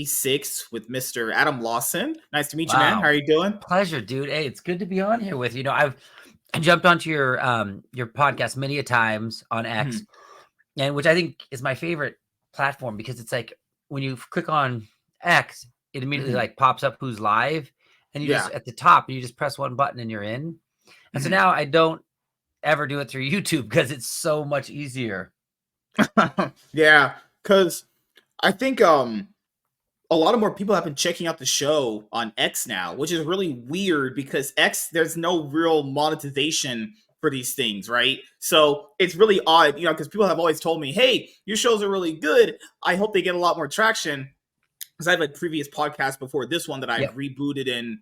Six with Mr. Adam Lawson. Nice to meet you, man. How are you doing? Pleasure, dude. Hey, it's good to be on here with you. I jumped onto your podcast many a times on X, and which I think is my favorite platform because it's like when you click on X, it immediately like pops up who's live, and you just at the top you just press one button and you're in. And so now I don't ever do it through YouTube because it's so much easier. Yeah, because I think a lot of more people have been checking out the show on X now, which is really weird because X, there's no real monetization for these things, right? So it's really odd, because people have always told me, hey, your shows are really good. I hope they get a lot more traction. Because I have a previous podcast before this one that I've rebooted and,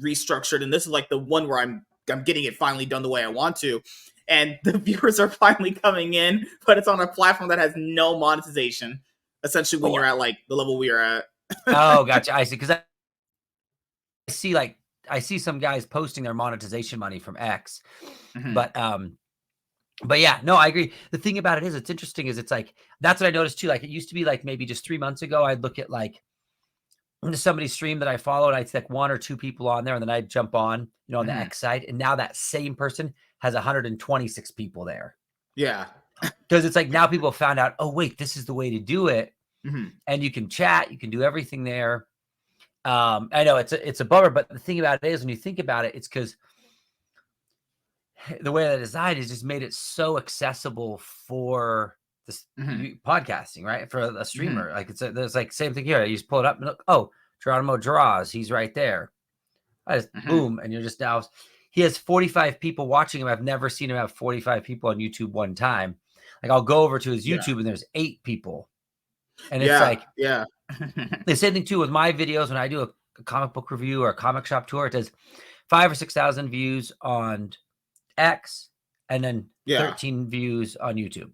restructured. And this is like the one where I'm getting it finally done the way I want to. And the viewers are finally coming in, but it's on a platform that has no monetization. Essentially, when you're at like the level we are at. Oh, gotcha. I see. Because I see some guys posting their monetization money from X, but yeah, no, I agree. The thing about it is, it's interesting. Is it's like that's what I noticed too. Like it used to be like maybe just 3 months ago, I'd look at like somebody's stream that I followed, and I'd see like 1 or 2 people on there, and then I'd jump on, on the X side, and now that same person has 126 people there. Yeah. Because it's like now people found out, oh, wait, this is the way to do it. And you can chat, you can do everything there. I know it's a bummer, but the thing about it is when you think about it, it's because the way that design is just made it so accessible for this podcasting, right? For a streamer. Like there's like same thing here. You just pull it up and look, oh, Geronimo draws, he's right there. I just boom, and you're just now. He has 45 people watching him. I've never seen him have 45 people on YouTube one time. Like I'll go over to his YouTube and there's 8 people. And it's like the same thing too with my videos. When I do a comic book review or a comic shop tour, it does 5,000 or 6,000 views on X and then 13 views on YouTube.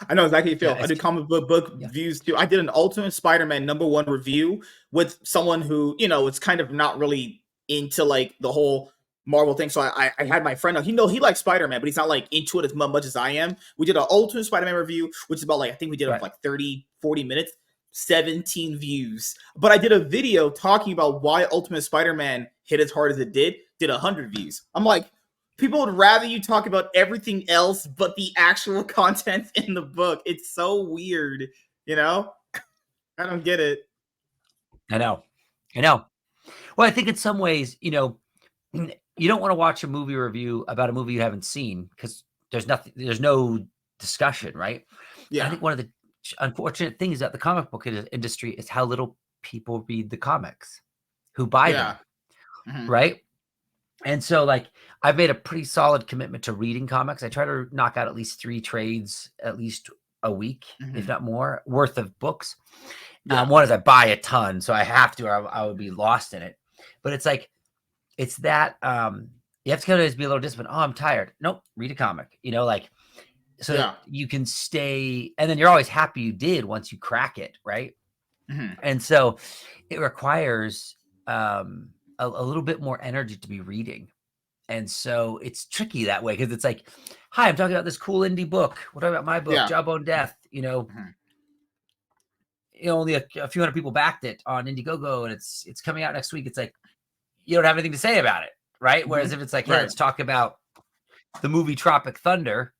I know exactly how you feel. I do comic book views too. I did an Ultimate Spider-Man #1 review with someone who, it's kind of not really into like the whole Marvel thing. So I had my friend on. He likes Spider-Man, but he's not like into it as much as I am. We did an Ultimate Spider-Man review, which is about like, I think we did it for like 30, 40 minutes, 17 views. But I did a video talking about why Ultimate Spider-Man hit as hard as it did 100 views. I'm like, people would rather you talk about everything else but the actual content in the book. It's so weird, I don't get it. I know. Well, I think in some ways, you don't want to watch a movie review about a movie you haven't seen because there's no discussion, right? Yeah. I think one of the unfortunate things about the comic book industry is how little people read the comics who buy them, right? And so like I've made a pretty solid commitment to reading comics. I try to knock out at least 3 trades at least a week, if not more, worth of books. One is I buy a ton, so I have to, or I would be lost in it. But it's like, it's that you have to kind of be a little disciplined. Oh, I'm tired. Nope, read a comic. So that you can stay, and then you're always happy you did once you crack it, right? And so it requires a little bit more energy to be reading, and so it's tricky that way because it's like, hi, I'm talking about this cool indie book. What about my book, Jawbone Death? Only a few hundred people backed it on Indiegogo, and it's coming out next week. It's like you don't have anything to say about it, right? Whereas if it's like, let's talk about the movie Tropic Thunder,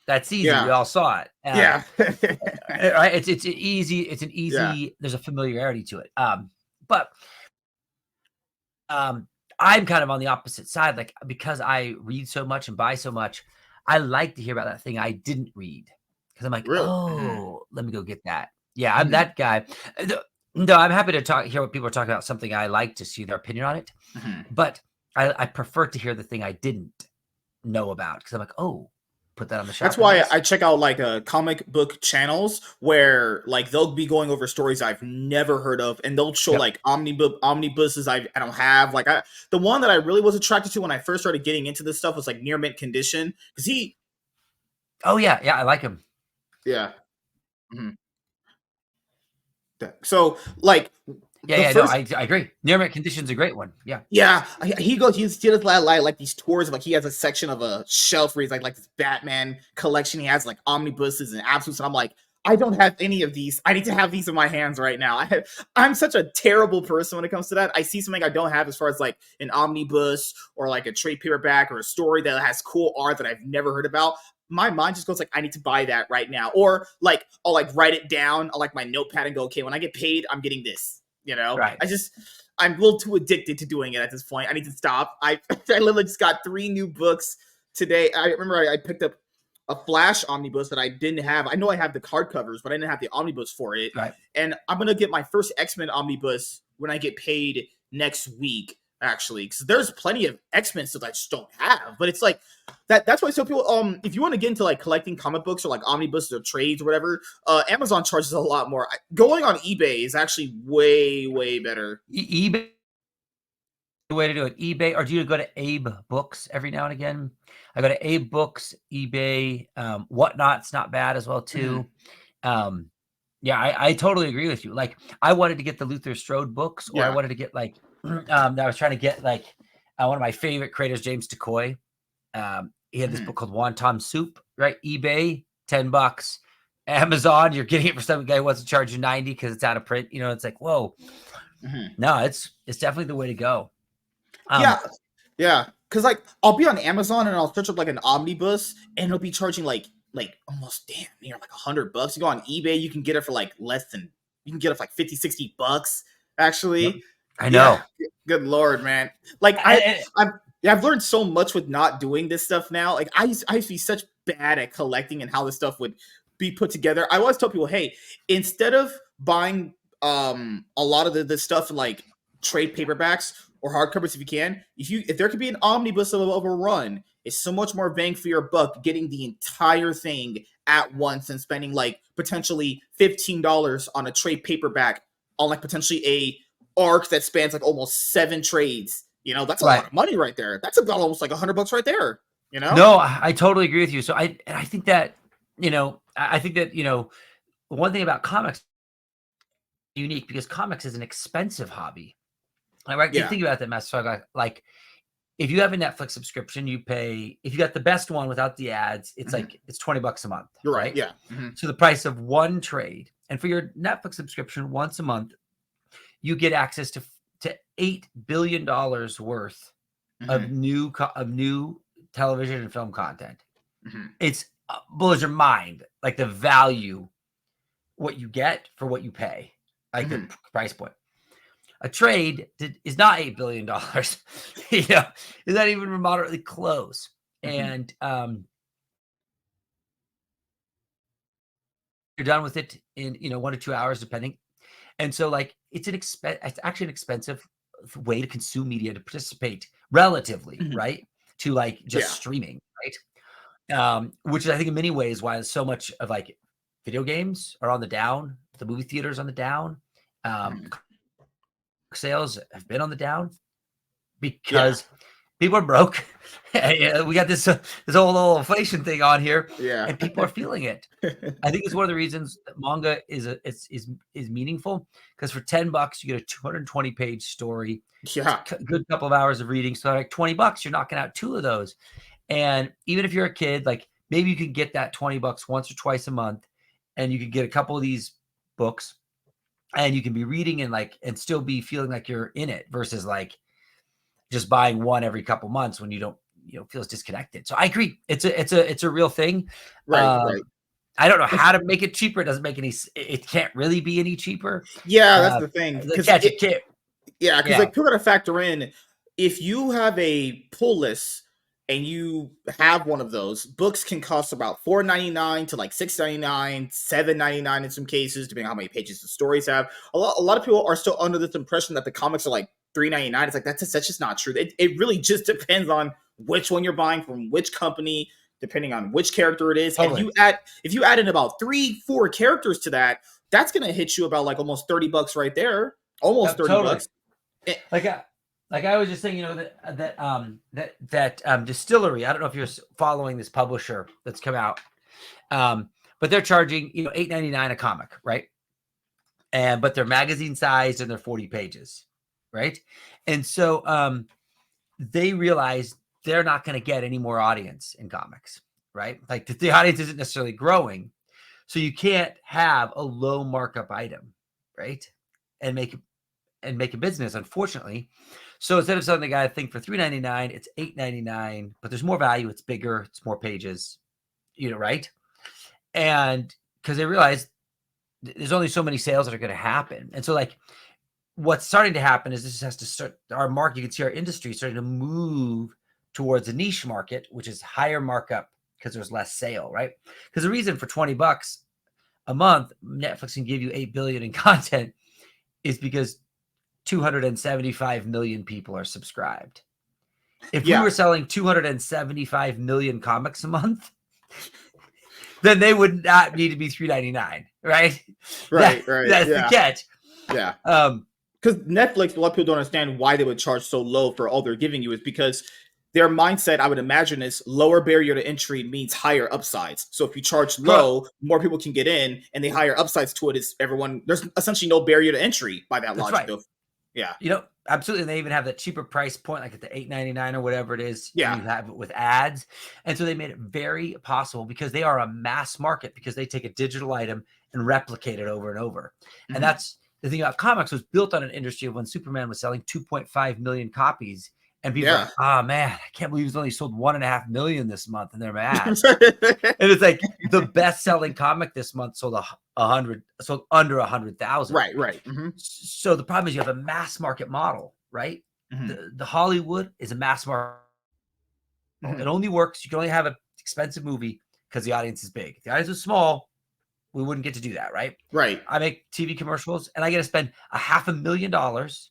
that's easy. We all saw it. Right? It's easy. It's an easy. There's a familiarity to it. But I'm kind of on the opposite side, like because I read so much and buy so much, I like to hear about that thing I didn't read because I'm like, let me go get that. Yeah, I'm that guy. No, I'm happy to hear what people are talking about, something I like to see their opinion on it. But I prefer to hear the thing I didn't know about because I'm like, oh, put that on the That's shopping why list. I check out like comic book channels where like they'll be going over stories I've never heard of, and they'll show Yep. like omnibuses I don't have. Like the one that I really was attracted to when I first started getting into this stuff was like Near Mint Condition, because he, Oh yeah, yeah, I like him. yeah. Mhm. So like Yeah, the yeah, no, first, I agree. Near mint condition's a great one. Yeah. yeah, he does like these tours of like he has a section of a shelf where he's like this Batman collection. He has like omnibuses and absolutes, and I'm like, I don't have any of these. I need to have these in my hands right now. I'm such a terrible person when it comes to that. I see something I don't have as far as like an omnibus or like a trade paperback or a story that has cool art that I've never heard about. My mind just goes like, I need to buy that right now, or like I'll like write it down on like my notepad and go, okay, when I get paid, I'm getting this. Right. I'm a little too addicted to doing it at this point. I need to stop. I literally just got 3 new books today. I remember I picked up a Flash omnibus that I didn't have. I know I have the card covers, but I didn't have the omnibus for it. Right. And I'm gonna get my first X-Men omnibus when I get paid next week, actually, because there's plenty of X-Men stuff I just don't have. But it's like that's why some people, if you want to get into like collecting comic books or like omnibuses or trades or whatever, Amazon charges a lot more. Going on eBay is actually way better. eBay, the way to do it. eBay, or do you go to Abe Books every now and again? I go to Abe Books, eBay, Whatnot's not bad as well Mhm. too. Um, yeah, I totally agree with you. Like, I wanted to get the Luther Strode books, or I Yeah. wanted to get like, I was trying to get like one of my favorite creators, James DeCoy. He had this Mhm. book called Wonton Soup, right? eBay, $10. Amazon, you're getting it for some guy who wants to charge you 90 because it's out of print. It's like, whoa. Mhm. No, it's definitely the way to go. Yeah. Um, Yeah. Because like I'll be on Amazon and I'll search up like an omnibus and it'll be charging like almost damn near like $100. You go on eBay, you can get it for like less than, you can get it for like 50, $60 yep, actually. I Yeah. know. Good lord, man. Like And I've learned so much with not doing this stuff now. Like I used to be such bad at collecting and how this stuff would be put together. I always tell people, hey, instead of buying a lot of this stuff in like trade paperbacks or hardcovers, if you can, if there could be an omnibus of a run, it's so much more bang for your buck getting the entire thing at once and spending like potentially $15 on a trade paperback on like potentially a arc that spans like almost 7 trades. That's a lot right. of money right there. That's about almost like $100 right there. You know? No, I totally agree with you. So I think that, I think that, one thing about comics is unique because comics is an expensive hobby. Like, right? You Yeah. think about that, Master. So like if you have a Netflix subscription, you pay, if you got the best one without the ads, it's Mhm. like it's $20 a month, You're right. right? Yeah. Mhm. So the price of one trade. And for your Netflix subscription once a month, you get access to $8 billion worth of Mhm. new television and film content. Mhm. It's blows your mind, like the value, what you get for what you pay, like the Mhm. price point. A trade is not $8 billion. Is not even moderately close. Mhm. And you're done with it in 1 to 2 hours, depending. And so, like, it's actually an expensive way to consume media, to participate relatively, Mhm. right? To like just Yeah. streaming, right? Which is, I think, in many ways why so much of like video games are on the down, the movie theaters on the down, um, Mhm. sales have been on the down Yeah. because people are broke. Yeah, we got this whole little inflation thing on here, Yeah. and people are feeling it. I think it's one of the reasons that manga is meaningful, because for $10 you get a 220-page story. It's Yeah. a good couple of hours of reading. So like $20, you're knocking out 2 of those. And even if you're a kid, like maybe you can get that $20 once or twice a month, and you can get a couple of these books, and you can be reading and still be feeling like you're in it, versus like just buying one every couple months when you don't feels disconnected. So I agree. It's a real thing. Right. Um, Right. I don't know how to make it cheaper. It doesn't make any. It can't really be any cheaper. Yeah, that's Uh, the thing. the Because catch it can't. yeah, because Yeah. like people gotta factor in, if you have a pull list and you have one of those, books can cost about $4.99 to like $6.99, $7.99 in some cases, depending on how many pages the stories have. A lot of people are still under this impression that the comics are like $3.99. It's like that's just not true. It really just depends on which one you're buying from which company. depending on which character it is. Totally. And if you add in about 3-4 characters to that, that's gonna hit you about like almost $30 right there. Almost 30 Totally. bucks. Eh, Like I was just saying, that distillery. I don't know if you're following this publisher that's come out, but they're charging $8.99 a comic, right? But they're magazine sized and they're 40 pages, right? And so they realize they're not going to get any more audience in comics, right? Like the audience isn't necessarily growing, so you can't have a low markup item, right? And make a business, unfortunately. So instead of selling the guy a thing for $3.99, it's $8.99, but there's more value. It's bigger. It's more pages, right? And because they realize there's only so many sales that are going to happen. And so like what's starting to happen is this has to start our market. You can see our industry starting to move towards a niche market, which is higher markup because there's less sale, right? Because the reason for $20 a month, Netflix can give you 8 billion in content is because 275 million people are subscribed. If we were selling 275 million comics a month, then they would not need to be $3.99, right? right. That's the catch. Yeah. Because Netflix, a lot of people don't understand why they would charge so low for all they're giving you is because their mindset, I would imagine, is lower barrier to entry means higher upsides. So if you charge low, more people can get in, and the higher upsides to it is there's essentially no barrier to entry by that logic. Right. Yeah. Absolutely. And they even have that cheaper price point, like at the $8.99 or whatever it is. Yeah. You have it with ads. And so they made it very possible because they are a mass market, because they take a digital item and replicate it over and over. Mm-hmm. And that's the thing about comics, was built on an industry of when Superman was selling 2.5 million copies. And people are like, oh man, I can't believe he's only sold 1.5 million this month, and they're mad. And it's like the best-selling comic this month sold under 100,000. Right. Mm-hmm. So the problem is you have a mass market model, right? Mm-hmm. The Hollywood is a mass market. Mm-hmm. It only works. You can only have an expensive movie because the audience is big. If the audience was small, we wouldn't get to do that, right? Right. I make TV commercials, and I get to spend $500,000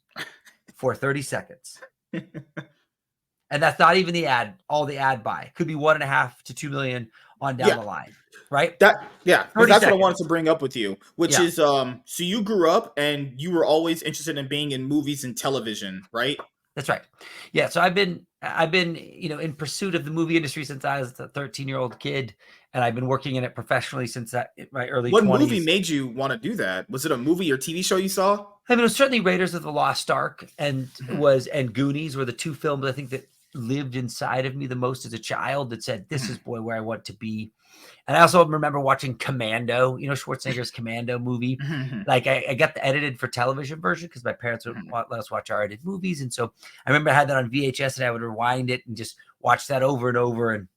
for 30 seconds. And that's not even all the ad buy. Could be 1.5 to 2 million on down the line, right? That's what I wanted to bring up with you, which is so you grew up and you were always interested in being in movies and television, right? That's right. Yeah. So I've been in pursuit of the movie industry since I was a 13-year-old kid, and I've been working in it professionally since my early 20s. What movie made you want to do that? Was it a movie or TV show you saw? I mean, it was certainly Raiders of the Lost Ark and Goonies were the two films I think that lived inside of me the most as a child, that said, this is where I want to be. And I also remember watching Commando, Schwarzenegger's Commando movie. Like I got the edited for television version because my parents would let us watch R-rated movies. And so I remember I had that on VHS and I would rewind it and just watch that over and over.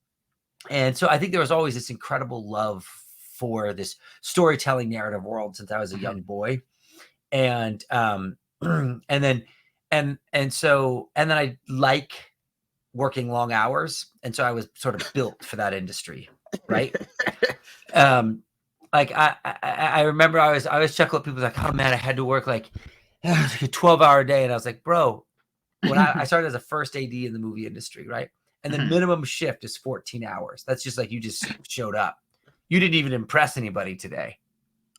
And so I think there was always this incredible love for this storytelling narrative world since I was a young boy. And then I like working long hours. And so I was sort of built for that industry. Right. Like I remember I was chuckle at people like, oh man, I had to work like a 12-hour day. And I was like, bro, when I started as a first AD in the movie industry. Right. And the minimum shift is 14 hours. That's just like, you just showed up. You didn't even impress anybody today.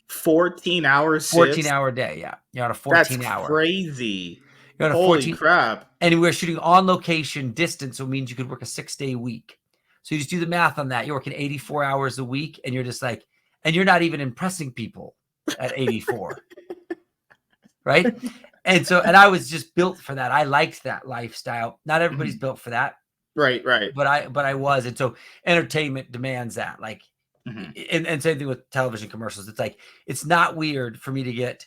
14 hours. 14-hour day. Yeah. You're on a 14-hour. That's crazy. You're on a Holy crap. And we're shooting on location distance. So it means you could work a 6-day week. So you just do the math on that. You're working 84 hours a week, and you're just like, and you're not even impressing people at 84. Right. And I was just built for that. I liked that lifestyle. Not everybody's built for that. Right. But I was. And so entertainment demands that. Like, and same thing with television commercials. It's like, it's not weird for me to get,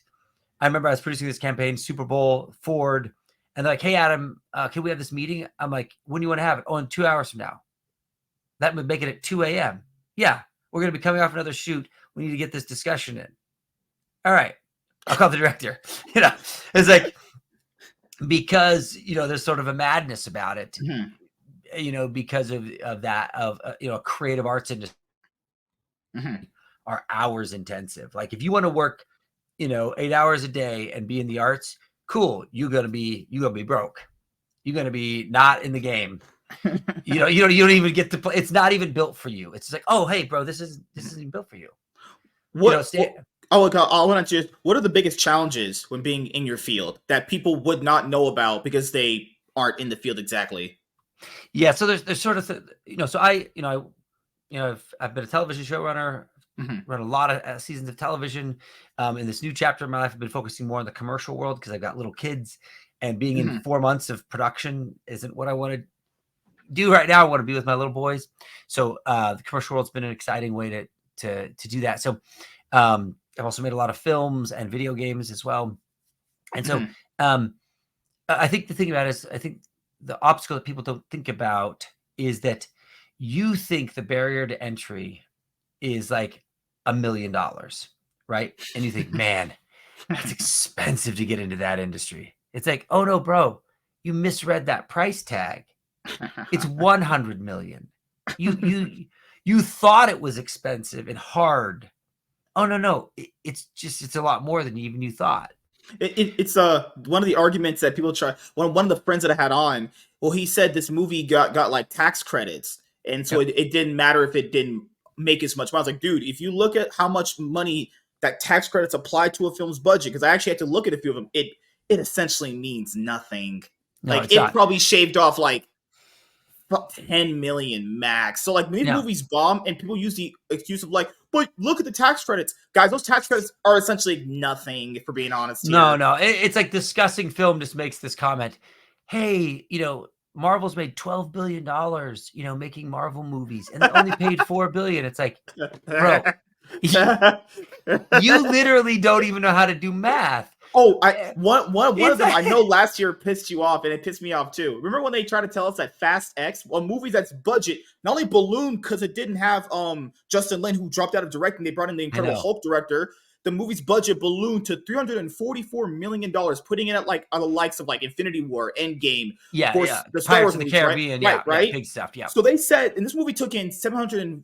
I remember I was producing this campaign, Super Bowl, Ford, and they're like, hey, Adam, can we have this meeting? I'm like, when do you want to have it? Oh, in 2 hours from now. That would make it at 2 a.m. Yeah, we're going to be coming off another shoot. We need to get this discussion in. All right. I'll call the director. It's like, because, there's sort of a madness about it, because of that, a creative arts industry are hours intensive. Like if you want to work, 8 hours a day and be in the arts, cool. You're going to be broke. You're going to be not in the game. You don't even get to play. It's not even built for you. It's like, oh, hey, bro, this isn't built for you. What? Oh, look, I want to just. What are the biggest challenges when being in your field that people would not know about because they aren't in the field exactly? Yeah, so there's sort of so I've been a television showrunner, Hmm. run a lot of seasons of television. In this new chapter of my life, I've been focusing more on the commercial world because I've got little kids, and being in Hmm. 4 months of production isn't what I want to do right now. I want to be with my little boys. So the commercial world's been an exciting way to do that. So I've also made a lot of films and video games as well. And so Hmm. I think the thing about it is, I think the obstacle that people don't think about is that you think the barrier to entry is like $1 million, right? And you think, man, that's expensive to get into that industry. It's like, oh no, bro, you misread that price tag. It's 100 million. You thought it was expensive and hard. Oh no, it's a lot more than even you thought. It's one of the arguments that people try. One of the friends that I had on, well, he said this movie got like tax credits, and so Yep. it didn't matter if it didn't make as much money. I was like, dude, if you look at how much money that tax credits apply to a film's budget, because I actually had to look at a few of them, it essentially means nothing. No, Like it's it not. probably shaved off like 10 million max. So like when these No, movies bomb and people use the excuse of like, but look at the tax credits. Guys, those tax credits are essentially nothing, if we're being honest here. no. It's like discussing film just makes this comment. Hey, Marvel's made $12 billion, making Marvel movies, and they only paid $4 billion. It's like, bro, you literally don't even know how to do math. Oh, one of It's them I like, know last year pissed you off, and it pissed me off too. Remember when they tried to tell us that Fast X, a movie that's budget, not only ballooned because it didn't have Justin Lin, who dropped out of directing, they brought in the I Incredible know. Hulk director. The movie's budget ballooned to $344 million, putting it at like on the likes of like Infinity War, Endgame, of Yeah. course, the Star Pirates Wars of the movies, right? Caribbean. Right, Yeah, right. big stuff. Yeah. So they said, and this movie took in $720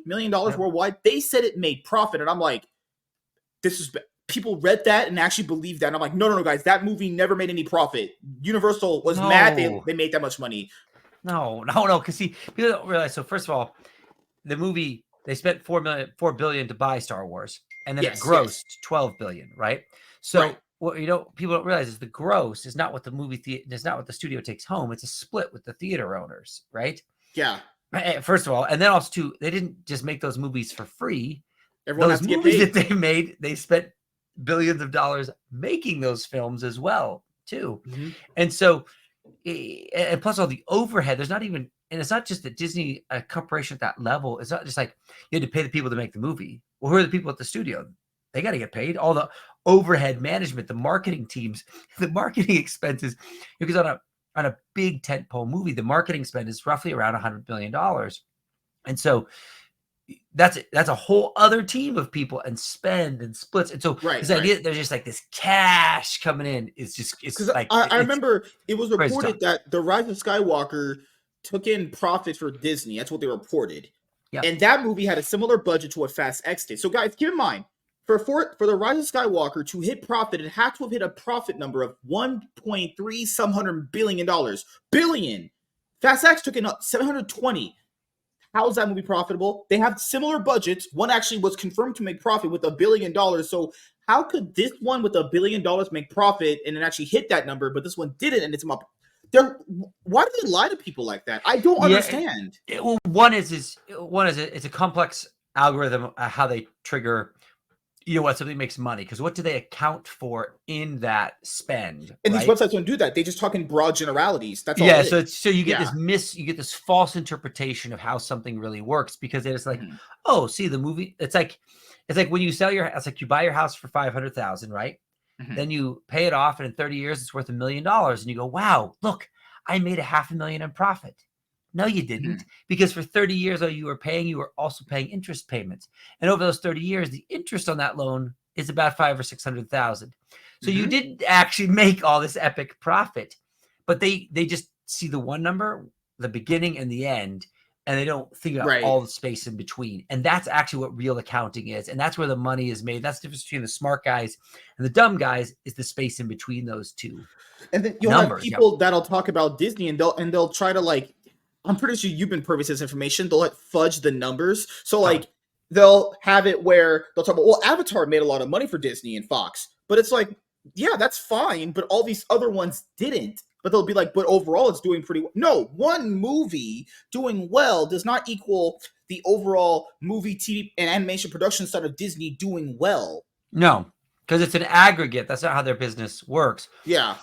million Yep. worldwide. They said it made profit, and I'm like, this is people read that and actually believed that. And I'm like, no, guys, that movie never made any profit. Universal was mad No. they made that much money. No. Because see, people don't realize. So first of all, the movie, they spent $4 billion to buy Star Wars, and then it Yes, yes, grossed $12 billion, right? right, So what people don't realize is the gross is not what the movie theater is not what the studio takes home. It's a split with the theater owners, right? yeah. First of all, and then also too, they didn't just make those movies for free. Everyone has Those to get movies that paid. they made, they spent billions of dollars making those films as well, too. Mm-hmm. And so, and plus all the overhead, there's not even, and it's not just that Disney, a corporation at that level, it's not just like you had to pay the people to make the movie. Well, who are the people at the studio? They got to get paid. All the overhead management, the marketing teams, the marketing expenses, because on a big tentpole movie, the marketing spend is roughly around $100 million. And so that's a whole other team of people and spend and splits. And so Right, this right. idea that there's just like this cash coming in is just Because it's like I it's remember it was crazy talk. reported that the Rise of Skywalker took in profit for Disney. That's what they reported. Yeah. And that movie had a similar budget to what Fast X did. So guys, keep in mind, for the Rise of Skywalker to hit profit, it had to have hit a profit number of 1.3 some hundred $1 billion. Billion. Fast X took in 720. How is that movie profitable? They have similar budgets. One actually was confirmed to make profit with $1 billion. So how could this one with $1 billion make profit and it actually hit that number, but this one didn't and it's up? Why do they lie to people like that? I don't Yeah. understand. Well, it's a complex algorithm how they trigger what something makes money, because what do they account for in that spend, And these right? websites don't do that. They just talk in broad generalities. That's all Yeah, it is. so you get Yeah. you get this false interpretation of how something really works, because it's like, Mhm. oh, see the movie. It's like when you sell it's like you buy your house for 500,000, right? Mhm. Then you pay it off, and in 30 years it's worth $1 million, and you go, wow, look, I made $500,000 in profit. No, you didn't, Mhm. because for 30 years, you were also paying interest payments, and over those 30 years, the interest on that loan is about 500,000 or 600,000. So you Mhm. didn't actually make all this epic profit, but they just see the one number, the beginning and the end, and they don't think about Right. all the space in between. And that's actually what real accounting is, and that's where the money is made. That's the difference between the smart guys and the dumb guys, is the space in between those two And then you'll have numbers. Yep. people that'll talk about Disney and they'll try to like I'm pretty sure you've been privy to this information. They'll like fudge the numbers. So Oh, like they'll have it where they'll talk about, well, Avatar made a lot of money for Disney and Fox, but it's like, yeah, that's fine, but all these other ones didn't. But they'll be like, but overall, it's doing pretty well. No, one movie doing well does not equal the overall movie, TV, and animation production side of Disney doing well. no, because it's an aggregate. That's not how their business works. Yeah,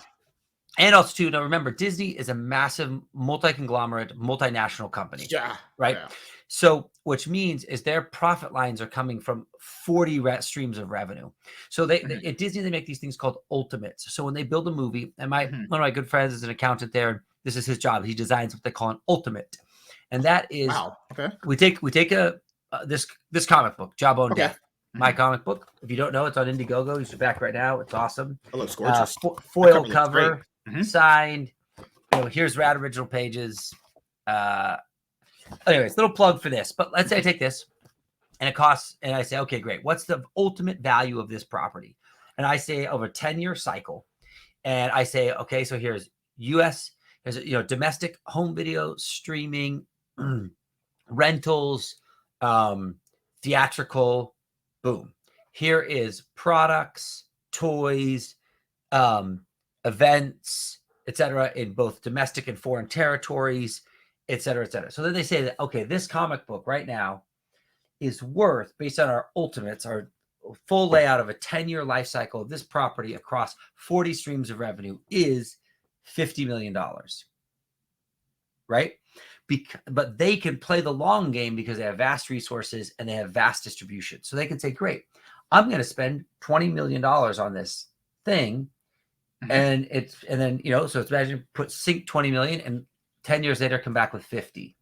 And also, too, now remember, Disney is a massive multi-conglomerate, multinational company, yeah, right? yeah. So, which means is their profit lines are coming from 40 streams of revenue. So Mhm, at Disney, they make these things called ultimates. So when they build a movie, and my mhm. one of my good friends is an accountant there, and this is his job. He designs what they call an ultimate, and that is Wow. Okay. we take a this comic book, Jawbone Okay. Death, my Mhm. comic book. If you don't know, it's on Indiegogo. You should back right now. It's awesome. It looks gorgeous. That Foil cover looks great. cover, Hmm. signed. Here's rad original pages. Uh, Anyways, little plug for this. But let's say I take this and it costs, and I say, okay, great. What's the ultimate value of this property? And I say over a 10-year cycle. And I say, okay, so here's US, there's domestic home video streaming, rentals, um, theatrical, boom. Here is products, toys, um, events, etc., in both domestic and foreign territories, et cetera, et cetera. So then they say that, okay, this comic book right now is worth, based on our ultimates, our full layout of a 10-year life cycle of this property across 40 streams of revenue is $50 million, right? But they can play the long game because they have vast resources and they have vast distribution. So they can say, great, I'm going to spend $20 million on this thing. Hmm. And then, so it's imagine sink 20 million and 10 years later come back with 50,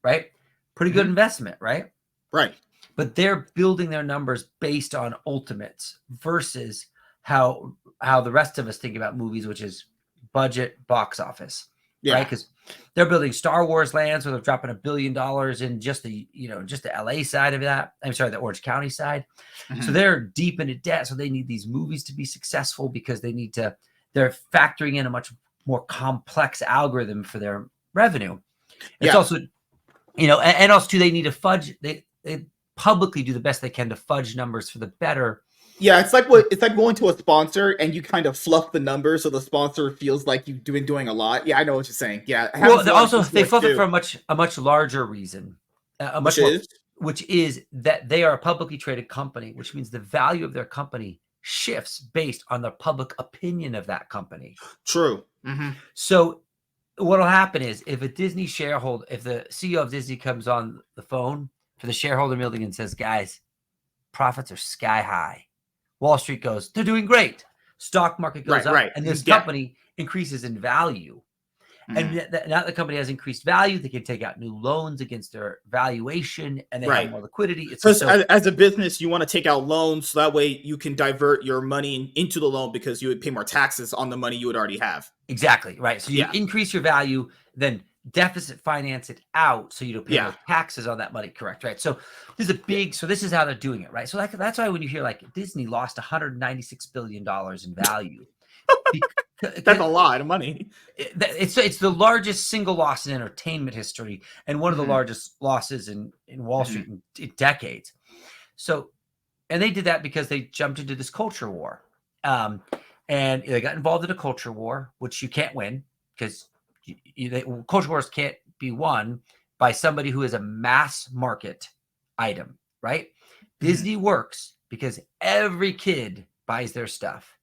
right? Pretty good Hmm. investment, right? Right. But they're building their numbers based on ultimates versus how the rest of us think about movies, which is budget, box office, right? Yeah. Because they're building Star Wars lands where they're dropping $1 billion in just the LA side of that. I'm sorry, the Orange County side. So Hmm. they're deep into debt. So they need these movies to be successful because they're factoring in a much more complex algorithm for their revenue. It's Yeah. also, and also too, they need to fudge. They publicly do the best they can to fudge numbers for the better. Yeah. It's like going to a sponsor and you kind of fluff the numbers so the sponsor feels like you've been doing a lot. Yeah, I know what you're saying. Yeah, it happens Well, a lot in also they esports fluff it too, for a much larger reason, a which much more, is which is that they are a publicly traded company, which means the value of their company shifts based on the public opinion of that company. true. Hmm. So what'll happen is if the CEO of Disney comes on the phone for the shareholder meeting and says, guys, profits are sky high. Wall Street goes, they're doing great. Stock market goes Right. up, Right. and this Yeah. company increases in value. And Hmm. now the company has increased value, they can take out new loans against their valuation, and they have Right. more liquidity. It's Because so as a business, you want to take out loans so that way you can divert your money into the loan because you would pay more taxes on the money you would already have. exactly right. So you Yeah. increase your value, then deficit finance it out so you don't pay Yeah. more taxes on that money. Correct, right? So this is how they're doing it, right? So that's why when you hear like Disney lost $196 billion in value, That's because a lot of money. it's the largest single loss in entertainment history and one of the Hmm. largest losses in Wall Hmm. Street in decades. So, and they did that because they jumped into this culture war. And they got involved in a culture war, which you can't win because culture wars can't be won by somebody who is a mass market item, right? Hmm. Disney works because every kid buys their stuff.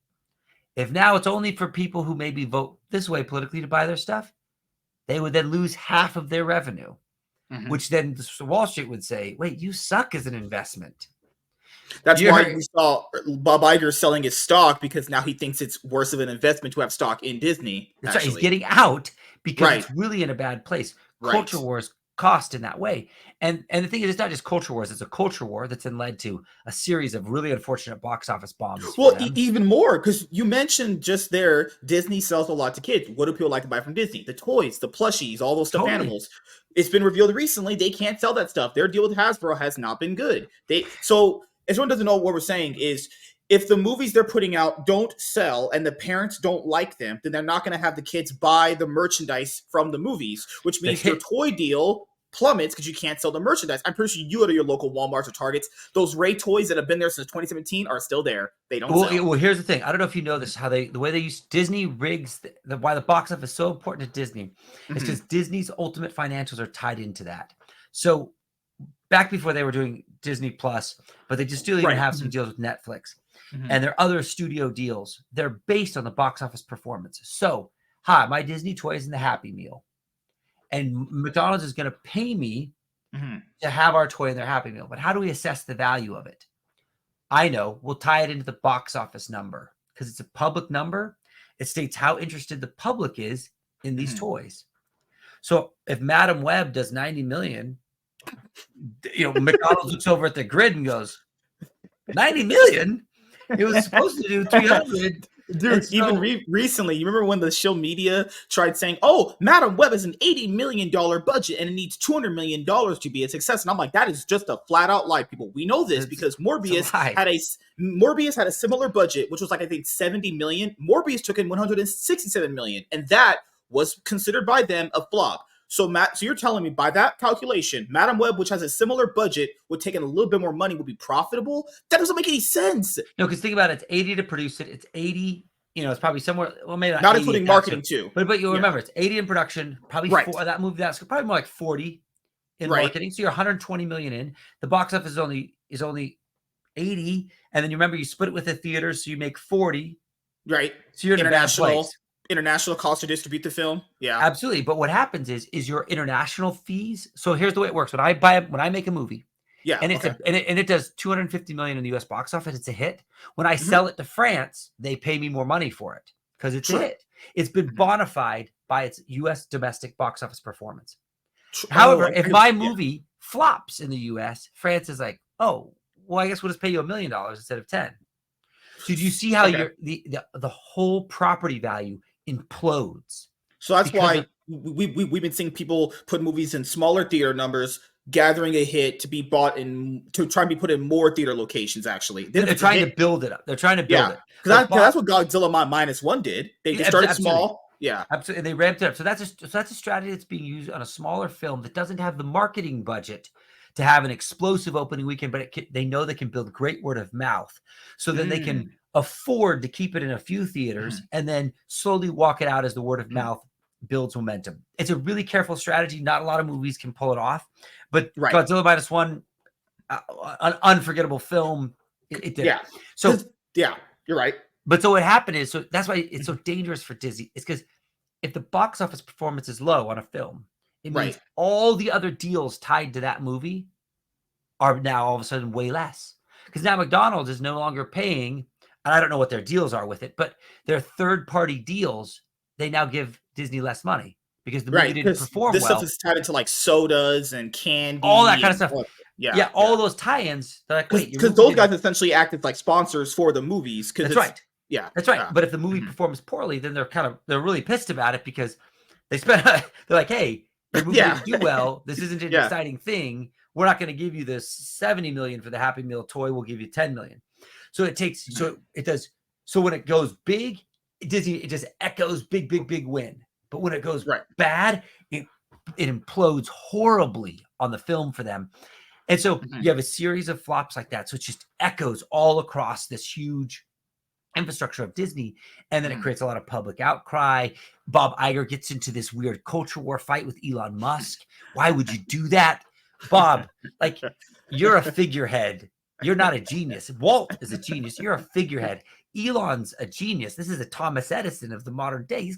If now it's only for people who maybe vote this way politically to buy their stuff, they would then lose half of their revenue, Hmm. which then Wall Street would say, wait, you suck as an investment. That's You why heard, you saw Bob Iger selling his stock because now he thinks it's worse of an investment to have stock in Disney. that's right. He's Actually, getting out because right, it's really in a bad place. right. Culture wars cost in that way. And the thing is, it's not just culture wars, it's a culture war that's then led to a series of really unfortunate box office bombs for Well, them. even more because you mentioned just there, Disney sells a lot to kids. What do people like to buy from Disney? The toys, the plushies, all those stuffed Totally. animals. It's been revealed recently they can't sell that stuff. Their deal with Hasbro has not been good. Everyone doesn't know what we're saying is if the movies they're putting out don't sell and the parents don't like them, then they're not going to have the kids buy the merchandise from the movies, which The means your hit. toy deal plummets because you can't sell the merchandise. I'm pretty sure you go to your local Walmarts or Targets. Those Ray toys that have been there since 2017 are still there. They don't Well, sell. well, here's the thing. I don't know if you know this. How the way they use Disney rigs why the box office is so important to Disney is Mm-hmm. because Disney's ultimate financials are tied into that. So back before they were doing Disney Plus, but they just still even Right. have some deals with Netflix Mm-hmm. and their other studio deals. They're based on the box office performance. So, hi, my Disney toy is in the Happy Meal, and McDonald's is going to pay me Mm-hmm. to have our toy in their Happy Meal. But how do we assess the value of it? I know we'll tie it into the box office number because it's a public number. It states how interested the public is in these Mm-hmm. toys. So if Madam Web does 90 million, McDonald's looks over at the grid and goes, 90 million? It was supposed to do 300. Dude, even recently, you remember when the show media tried saying, "Oh, Madam Web has an $80 million budget and it needs $200 million to be a success," and I'm like, that is just a flat out lie, people. We know this because Morbius had a similar budget, which was like I think 70 million. Morbius took in 167 million, and that was considered by them a flop. So so you're telling me by that calculation, Madam Web, which has a similar budget, would take in a little bit more money, would be profitable? That doesn't make any sense. No, because think about it, it's 80 to produce it. It's 80, it's probably somewhere, well, maybe not including marketing too. But you'll remember it's 80 in production, probably right. That movie that's probably more like 40 in marketing. So you're 120 million in. The box office is only 80, and then you remember you split it with the theaters, so you make 40. Right. So you're in a bad place. International cost to distribute the film. Yeah. Absolutely. But what happens is your international fees. So here's the way it works. When I make a movie, yeah, and it does 250 million in the US box office, it's a hit. When I sell it to France, they pay me more money for it because it's a hit. It's been bona fide by its US domestic box office performance. However, if my movie flops in the US, France is like, "Oh, well, I guess we'll just pay you $1 million instead of 10." So do you see how the whole property value implodes? So that's why we've been seeing people put movies in smaller theater numbers, gathering a hit to be bought to try and be put in more theater locations. Actually, they're trying to build it up. They're trying to build it because that's what Godzilla -1 did. They just started small. Yeah, absolutely. And they ramped it up. So that's a strategy that's being used on a smaller film that doesn't have the marketing budget to have an explosive opening weekend, but they know they can build great word of mouth, so then they can afford to keep it in a few theaters and then slowly walk it out as the word of mouth builds momentum. It's a really careful strategy. Not a lot of movies can pull it off, but Godzilla -1, an unforgettable film. It did. Yeah. So yeah, you're right. But so what happened is, so that's why it's so dangerous for Disney. It's because if the box office performance is low on a film, it means all the other deals tied to that movie are now all of a sudden way less. Because now McDonald's is no longer paying, and I don't know what their deals are with it, but their third-party deals, they now give Disney less money because the movie didn't perform this well. Stuff is tied into like sodas and candy, all that kind of stuff. All those tie-ins. Because those guys essentially act as like sponsors for the movies. That's right. Yeah, that's right. But if the movie performs poorly, then they're really pissed about it because they they're like, hey, the movie didn't do well. This isn't an exciting thing. We're not going to give you this 70 million for the Happy Meal toy. We'll give you 10 million. So it takes, so it does. So when it goes big, Disney, it just echoes big win. But when it goes bad, it implodes horribly on the film for them. And so you have a series of flops like that. So it just echoes all across this huge infrastructure of Disney. And then it creates a lot of public outcry. Bob Iger gets into this weird culture war fight with Elon Musk. Why would you do that? Bob, like, you're a figurehead. You're not a genius. Walt is a genius. You're a figurehead. Elon's a genius. This is a Thomas Edison of the modern days.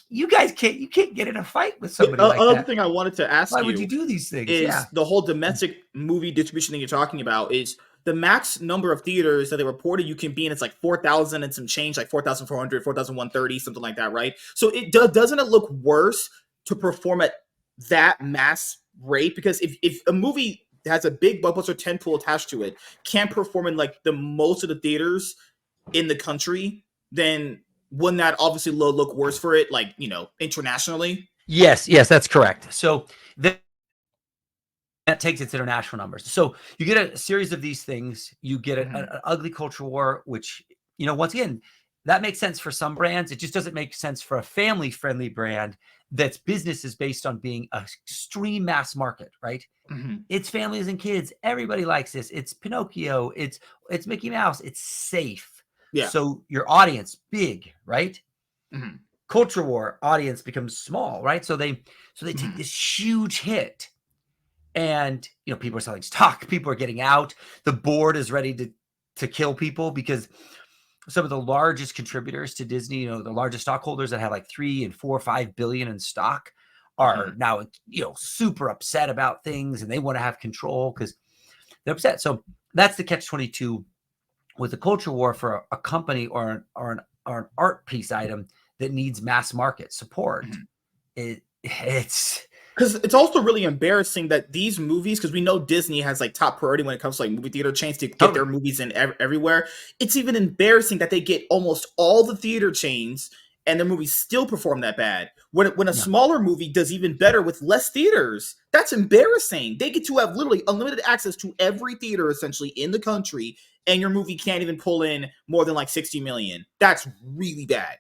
You guys can't get in a fight with somebody like that. Another thing I wanted to ask Why would you do these things? Is the whole domestic movie distribution thing you're talking about is the max number of theaters that they reported you can be in. It's like 4,000 and some change, like 4,400, 4,130, something like that, right? So doesn't it look worse to perform at that mass rate? Because if a movie has a big blockbuster tentpole attached to it, can't perform in like the most of the theaters in the country, then wouldn't that obviously look worse for it, like, internationally? Yes, that's correct. So that takes its international numbers. So you get a series of these things. You get Mhm. an ugly culture war, which, once again, that makes sense for some brands. It just doesn't make sense for a family friendly brand that's business is based on being a extreme mass market, right? Mhm. It's families and kids. Everybody likes this. It's Pinocchio. It's Mickey Mouse. It's safe. Yeah. So your audience big, right? Mhm. Culture war audience becomes small, right? So they take Mhm. this huge hit, and people are selling stock, people are getting out, the board is ready to kill people, because some of the largest contributors to Disney, the largest stockholders that have like 3 and 4 or 5 billion in stock, are Mhm. now super upset about things, and they want to have control because they're upset. So that's the catch 22 with the culture war for a company or an art piece item that needs mass market support. Mhm. It's Because it's also really embarrassing that these movies, because we know Disney has like top priority when it comes to like movie theater chains to get their totally, movies in everywhere. It's even embarrassing that they get almost all the theater chains and their movies still perform that bad. When a yeah. smaller movie does even better with less theaters, that's embarrassing. They get to have literally unlimited access to every theater essentially in the country, and your movie can't even pull in more than like 60 million. That's really bad.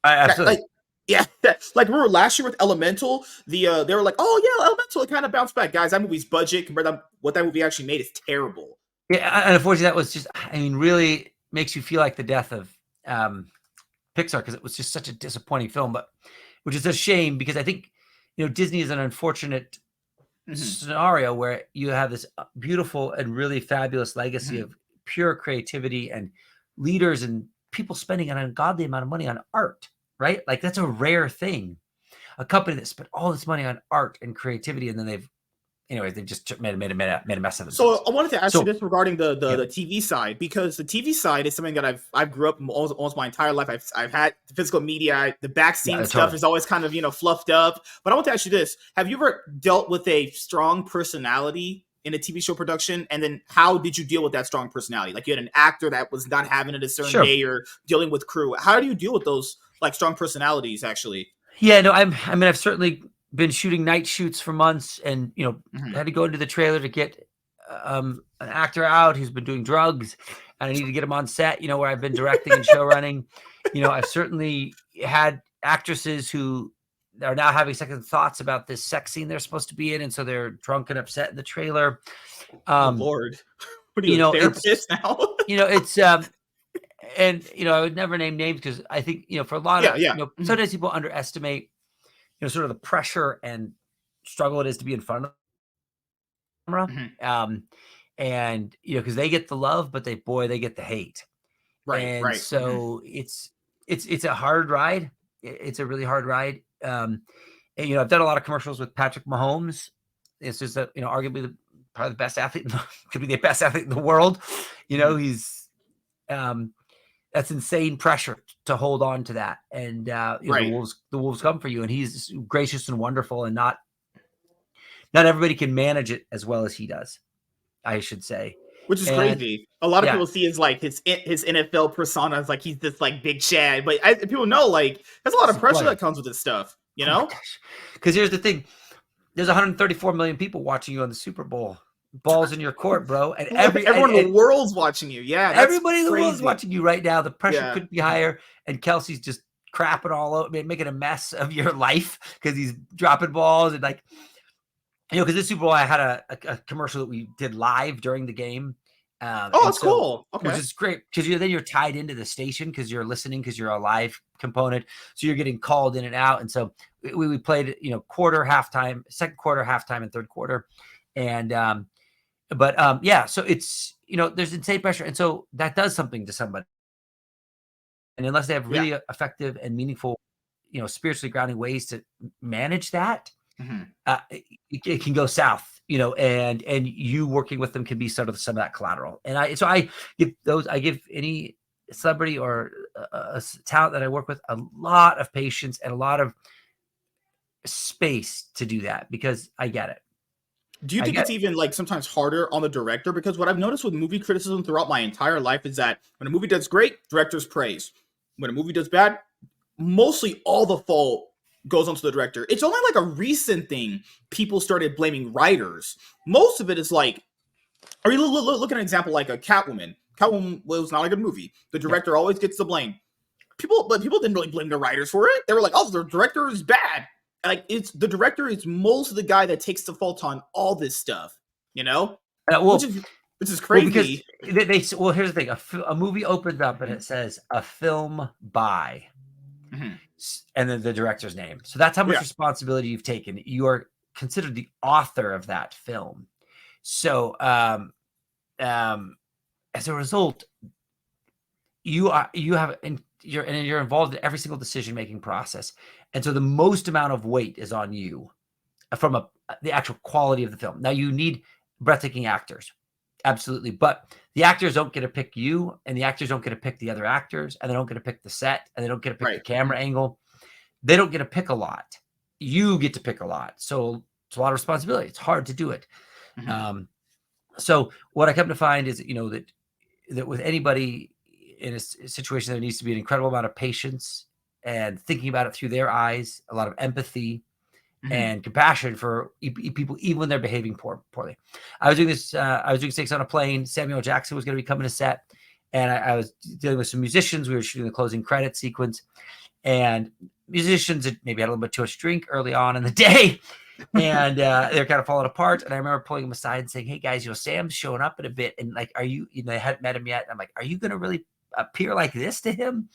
That like Absolutely. yeah, like remember last year with Elemental, they were like, oh yeah, Elemental, it kind of bounced back, guys. That movie's budget compared to what that movie actually made is terrible. Yeah, and unfortunately, that was just, I mean, really makes you feel like the death of um, Pixar, because it was just such a disappointing film, but which is a shame, because I think, Disney is an unfortunate Hmm. scenario where you have this beautiful and really fabulous legacy Hmm. of pure creativity and leaders and people spending an ungodly amount of money on art, right? Like that's a rare thing. A company that spent all this money on art and creativity, and then they've just made a mess of themselves. So I wanted to ask you So this regarding the, yeah, the TV side, because the TV side is something that I've grew up almost my entire life. I've had the physical media, the yeah, backseat stuff totally. is always kind of fluffed up. But I want to ask you this: have you ever dealt with a strong personality in a TV show production, and then how did you deal with that strong personality? Like you had an actor that was not having it a certain Sure. day, or dealing with crew. How do you deal with those like strong personalities? Actually. Yeah, no, I mean, I've certainly been shooting night shoots for months, and Hmm. had to go into the trailer to get an actor out who's been doing drugs, and I need to get him on set. Where I've been directing and show running. I've certainly had actresses who are now having second thoughts about this sex scene they're supposed to be in, and so they're drunk and upset in the trailer. Oh Um, Lord, what are you, a it's therapist now? it's and I would never name names, because I think for a lot Yeah, of yeah. Mhm. sometimes people underestimate sort of the pressure and struggle it is to be in front of the camera. Mhm. And because they get the love, but they get the hate. Right, And right. Mhm. so it's a hard ride. It's a really hard ride. And I've done a lot of commercials with Patrick Mahomes. It's just that, arguably probably the best athlete, could be the best athlete in the world. Mhm. He's um that's insane pressure to hold on to that. And the Right. wolves come for you, and he's gracious and wonderful, and not everybody can manage it as well as he does, I should say. Which is And crazy. A lot of yeah, people see his like his NFL persona as like he's this like big Chad, but people know like there's a lot it's of a pressure boy. that comes with this stuff. You Oh my know, gosh. Because here's the thing: there's 134 million people watching you on the Super Bowl. Balls in your court, bro. And like everyone in the world's watching you. Yeah, that's everybody in the world is crazy. watching you right now. The pressure Yeah. couldn't be higher. And Kelsey's just crapping all over, making a mess of your life because he's dropping balls, and like, because this Super Bowl, I had a commercial that we did live during the game. Oh, And that's so, cool. which Okay. is great, because then you're tied into the station, because you're listening, because you're a live component. So you're getting called in and out. And so we played, quarter, halftime, second quarter, halftime, and third quarter. And, yeah, so it's, there's insane pressure. And so that does something to somebody. And unless they have Yeah. really effective and meaningful, spiritually grounding ways to manage that, Hmm. it can go south, and you working with them can be sort of some of that collateral. And I give any celebrity or talent that I work with a lot of patience and a lot of space to do that, because I get it. Do you I think get it's it. even like sometimes harder on the director? Because what I've noticed with movie criticism throughout my entire life is that when a movie does great, directors praise. When a movie does bad, mostly all the fault goes on to the director. It's only like a recent thing people started blaming writers. Most of it is like, or you look at an example like a Catwoman. Catwoman was not a good movie. The director always gets the blame. People didn't really blame the writers for it. They were like, "Oh, the director is bad." Like it's the director is most of the guy that takes the fault on all this stuff, you know, which is because crazy. well, here's the thing: a movie opens up and it says a film by, and then the director's name. So that's how much responsibility you've taken. You are considered the author of that film. So, as a result, you're involved in every single decision making process, and so the most amount of weight is on you from the actual quality of the film. Now you need breathtaking actors, absolutely, but the actors don't get to pick you, and the actors don't get to pick the other actors, and they don't get to pick the set, and they don't get to pick the camera angle. They don't get to pick a lot. You get to pick a lot, so it's a lot of responsibility. It's hard to do it. So what I come to find is, that with anybody in a situation, there needs to be an incredible amount of patience and thinking about it through their eyes, a lot of empathy and compassion for people, even when they're behaving poorly. I was doing Stakes on a Plane. Samuel Jackson was going to be coming to set, and I was dealing with some musicians. We were shooting the closing credit sequence, and musicians had maybe had a little bit too much drink early on in the day. And they're kind of falling apart. And I remember pulling them aside and saying, "Hey guys, Sam's showing up in a bit. And like, are you, they hadn't met him yet. And I'm like, are you going to really appear like this to him?"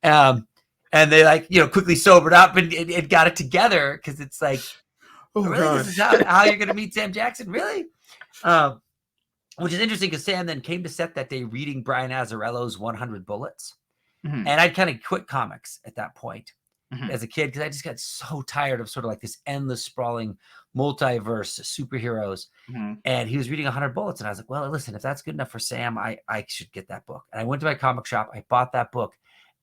And they quickly sobered up and got it together. Cause it's like, really, this is how you're going to meet Sam Jackson. Really? Which is interesting because Sam then came to set that day reading Brian Azzarello's 100 Bullets. And I'd kind of quit comics at that point. As a kid, because I just got so tired of sort of like this endless sprawling multiverse superheroes. And he was reading 100 Bullets, and I was like, well, listen, if that's good enough for Sam, I should get that book. And I went to my comic shop, I bought that book,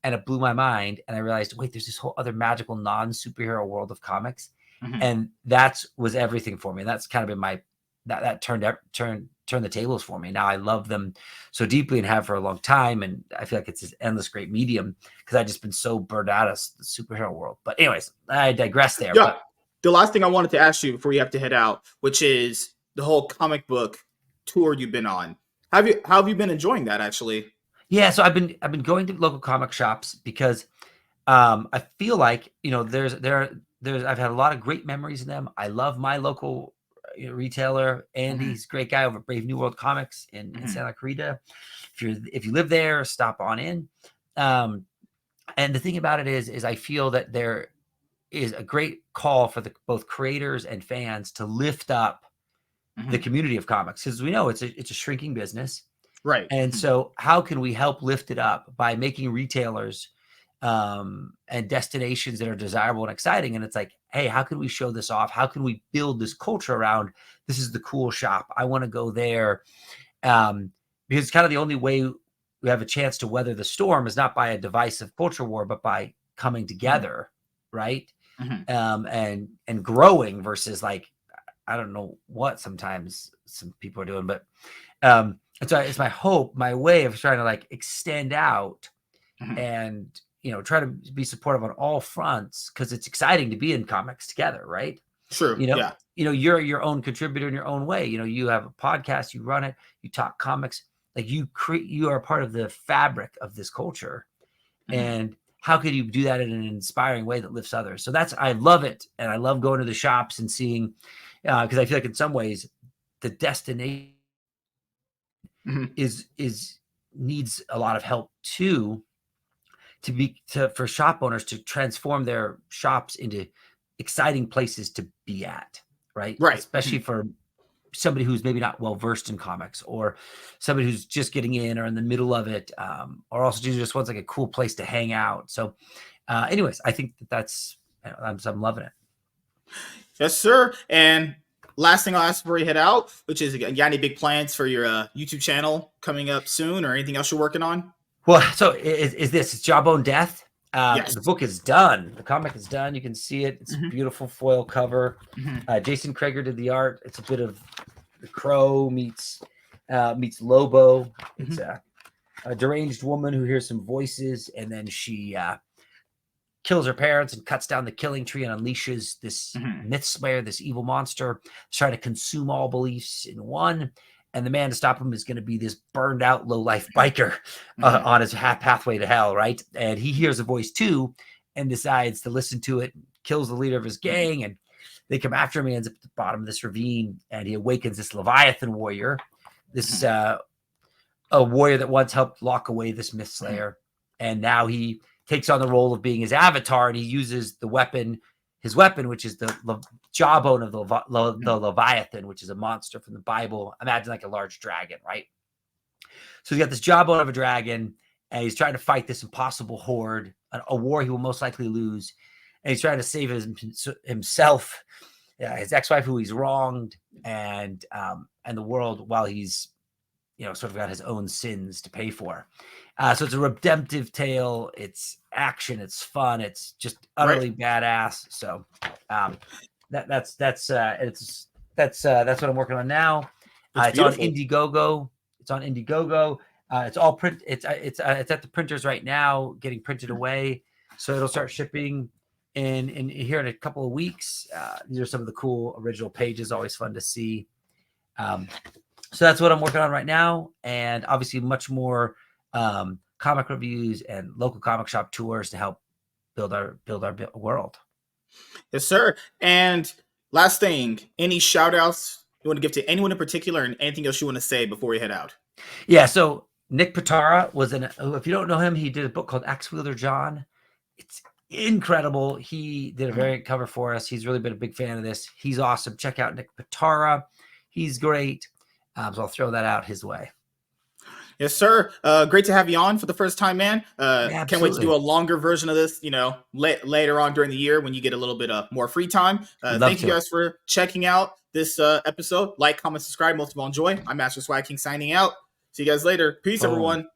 and it blew my mind. And I realized, wait, there's this whole other magical non-superhero world of comics. And that was everything for me. And that's kind of been that turned the tables for me. Now I love them so deeply and have for a long time. And I feel like it's this endless great medium because I've just been so burned out of the superhero world. But anyways, I digress there. Yeah. But the last thing I wanted to ask you before you have to head out, which is the whole comic book tour you've been on. How have you been enjoying that actually? Yeah. So I've been going to local comic shops because I feel like, I've had a lot of great memories in them. I love my local retailer. Andy, he's a great guy over at Brave New World Comics in Santa Clarita. If you live there, stop on in. And the thing about it is I feel that there is a great call for both creators and fans to lift up the community of comics, because we know it's a shrinking business. Right. And so how can we help lift it up by making retailers and destinations that are desirable and exciting? And it's like, hey, how can we show this off? How can we build this culture around, this is the cool shop, I want to go there? Because it's kind of the only way we have a chance to weather the storm is not by a divisive culture war, but by coming together, right? And growing versus like, I don't know what sometimes some people are doing, but so it's my hope, my way of trying to like extend out and try to be supportive on all fronts, because it's exciting to be in comics together, right? True. You're your own contributor in your own way. You have a podcast, you run it, you talk comics, like you are part of the fabric of this culture. And how could you do that in an inspiring way that lifts others? So I love it. And I love going to the shops and seeing, because I feel like in some ways the destination needs a lot of help too, for shop owners to transform their shops into exciting places to be at, right? Especially for somebody who's maybe not well versed in comics, or somebody who's just getting in or in the middle of it, or also just wants like a cool place to hang out. So anyways, I think that's I'm loving it. Yes, sir. And last thing I'll ask before you head out, which is, you got any big plans for your YouTube channel coming up soon, or anything else you're working on? Well, so is this, it's Jawbone Death. Yes. The book is done. The comic is done. You can see it. It's a beautiful foil cover. Jason Krager did the art. It's a bit of the Crow meets Lobo. It's a deranged woman who hears some voices, and then she kills her parents and cuts down the killing tree and unleashes this Mhm. myth slayer, this evil monster, trying to consume all beliefs in one. And the man to stop him is going to be this burned out low life biker Mhm. on his pathway to hell, right? And he hears a voice too and decides to listen to it, kills the leader of his Mhm. gang, and they come after him. He ends up at the bottom of this ravine, and he awakens this Leviathan warrior, this Mhm. a warrior that once helped lock away this myth Mhm. slayer, and now he takes on the role of being his avatar, and he uses his weapon, which is the jawbone of the Mhm. Leviathan, which is a monster from the Bible. Imagine like a large dragon, right? So he's got this jawbone of a dragon, and he's trying to fight this impossible horde, a war he will most likely lose. And he's trying to save himself, his ex-wife who he's wronged, and the world, while he's sort of got his own sins to pay for. So it's a redemptive tale. It's action. It's fun. It's just Right. utterly badass. So that's what I'm working on now. It's It's on beautiful. Indiegogo. It's on Indiegogo. It's all print. It's at the printers right now, getting printed away. So it'll start shipping in here in a couple of weeks. These are some of the cool original pages. Always fun to see. So that's what I'm working on right now, and obviously much more comic reviews and local comic shop tours to help build our world. Yes, sir. And last thing, any shout outs you want to give to anyone in particular and anything else you want to say before we head out? Yeah, so Nick Pitara was if you don't know him, he did a book called Axe Wheeler John. It's incredible. He did a variant cover for us. He's really been a big fan of this. He's awesome. Check out Nick Pitara. He's great. So I'll throw that out his way. Yes, sir. Great to have you on for the first time, man. Yeah, Can't wait to do absolutely. a longer version of this, later on during the year when you get a little bit more free time. Would love Thank you to. guys for checking out this episode. Like, comment, subscribe. Most of all, enjoy. I'm Master Swag King signing out. See you guys later. Peace, Boom. everyone.